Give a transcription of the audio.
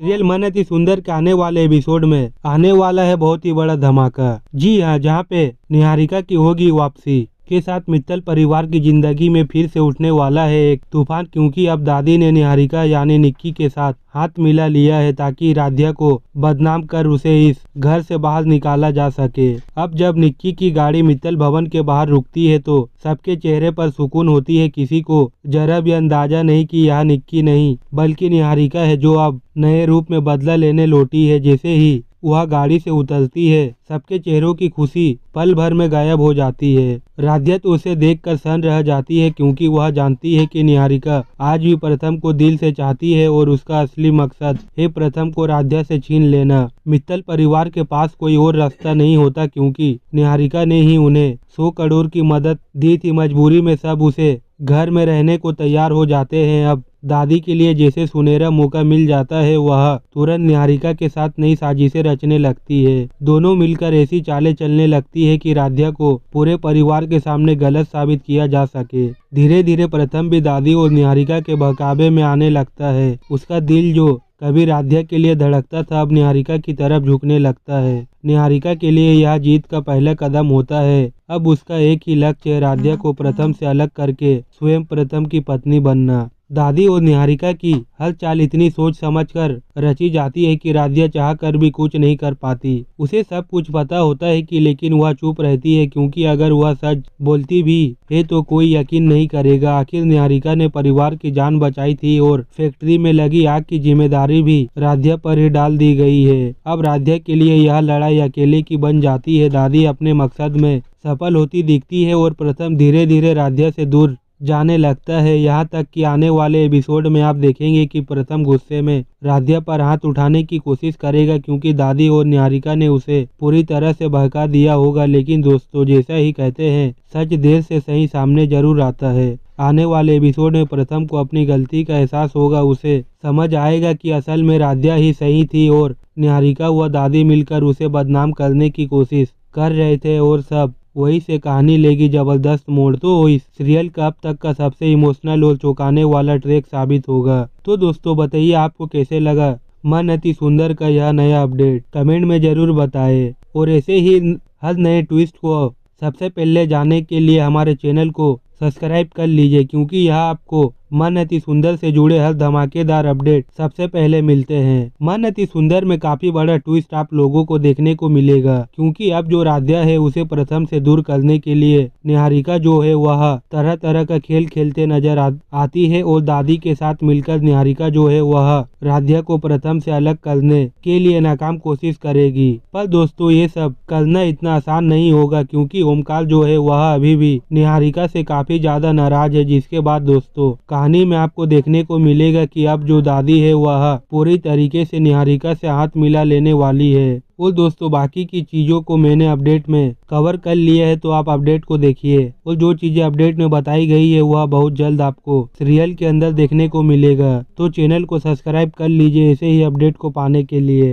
Serial मन अति सुंदर के आने वाले एपिसोड में आने वाला है बहुत ही बड़ा धमाका। जी हाँ, जहाँ पे निहारिका की होगी वापसी के साथ मित्तल परिवार की जिंदगी में फिर से उठने वाला है एक तूफान, क्योंकि अब दादी ने निहारिका यानी निक्की के साथ हाथ मिला लिया है ताकि राध्या को बदनाम कर उसे इस घर से बाहर निकाला जा सके। अब जब निक्की की गाड़ी मित्तल भवन के बाहर रुकती है तो सबके चेहरे पर सुकून होती है। किसी को जरा भी अंदाजा नहीं कि यह निक्की नहीं बल्कि निहारिका है जो अब नए रूप में बदला लेने लौटी है। जैसे ही वह गाड़ी से उतरती है सबके चेहरों की खुशी पल भर में गायब हो जाती है। राध्या तो उसे देखकर सन्न रह जाती है क्योंकि वह जानती है कि निहारिका आज भी प्रथम को दिल से चाहती है और उसका असली मकसद है प्रथम को राध्या से छीन लेना। मित्तल परिवार के पास कोई और रास्ता नहीं होता क्योंकि निहारिका ने ही उन्हें 100 करोड़ की मदद दी थी। मजबूरी में सब उसे घर में रहने को तैयार हो जाते हैं। अब दादी के लिए जैसे सुनहरा मौका मिल जाता है वह तुरंत निहारिका के साथ नई साजिशें रचने लगती है। दोनों मिलकर ऐसी चालें चलने लगती है कि राध्या को पूरे परिवार के सामने गलत साबित किया जा सके। धीरे धीरे प्रथम भी दादी और निहारिका के बहकावे में आने लगता है। उसका दिल जो कभी राध्या के लिए धड़कता था अब निहारिका की तरफ झुकने लगता है। निहारिका के लिए यह जीत का पहला कदम होता है। अब उसका एक ही लक्ष्य है, राध्या को प्रथम से अलग करके स्वयं प्रथम की पत्नी बनना। दादी और निहारिका की हर चाल इतनी सोच समझकर रची जाती है कि राध्या चाह कर भी कुछ नहीं कर पाती। उसे सब कुछ पता होता है कि लेकिन वह चुप रहती है क्योंकि अगर वह सच बोलती भी है तो कोई यकीन नहीं करेगा। आखिर निहारिका ने परिवार की जान बचाई थी और फैक्ट्री में लगी आग की जिम्मेदारी भी राध्या पर ही डाल दी गई है। अब राध्या के लिए यह लड़ाई अकेले की बन जाती है। दादी अपने मकसद में सफल होती दिखती है और प्रथम धीरे धीरे राध्या से दूर जाने लगता है। यहाँ तक कि आने वाले एपिसोड में आप देखेंगे कि प्रथम गुस्से में राध्या पर हाथ उठाने की कोशिश करेगा क्योंकि दादी और निहारिका ने उसे पूरी तरह से बहका दिया होगा। लेकिन दोस्तों, जैसा ही कहते हैं सच देर से सही सामने जरूर आता है। आने वाले एपिसोड में प्रथम को अपनी गलती का एहसास होगा। उसे समझ आएगा कि असल में राध्या ही सही थी और निहारिका व दादी मिलकर उसे बदनाम करने की कोशिश कर रहे थे और सब वही से कहानी लेगी जबरदस्त मोड़। तो इस सीरियल का अब तक का सबसे इमोशनल और चौंकाने वाला ट्रैक साबित होगा। तो दोस्तों बताइए आपको कैसे लगा मन अति सुंदर का यह नया अपडेट, कमेंट में जरूर बताएं। और ऐसे ही हर नए ट्विस्ट को सबसे पहले जानने के लिए हमारे चैनल को सब्सक्राइब कर लीजिए क्योंकि यह आपको मन अति सुंदर से जुड़े हर धमाकेदार अपडेट सबसे पहले मिलते हैं। मन अति सुंदर में काफी बड़ा ट्विस्ट आप लोगों को देखने को मिलेगा क्योंकि अब जो राध्या है उसे प्रथम से दूर करने के लिए निहारिका जो है वह तरह तरह का खेल खेलते नजर आती है और दादी के साथ मिलकर निहारिका जो है वह राध्या को प्रथम से अलग करने के लिए नाकाम कोशिश करेगी। पर दोस्तों ये सब करना इतना आसान नहीं होगा क्योंकि ओमकार जो है वह अभी भी निहारिका से काफी ज्यादा नाराज है। जिसके बाद दोस्तों कहानी में आपको देखने को मिलेगा कि अब जो दादी है वह पूरी तरीके से निहारिका से हाथ मिला लेने वाली है। और दोस्तों बाकी की चीजों को मैंने अपडेट में कवर कर लिया है तो आप अपडेट को देखिए और जो चीजें अपडेट में बताई गई है वह बहुत जल्द आपको सीरियल के अंदर देखने को मिलेगा। तो चैनल को सब्सक्राइब कर लीजिए ऐसे ही अपडेट को पाने के लिए।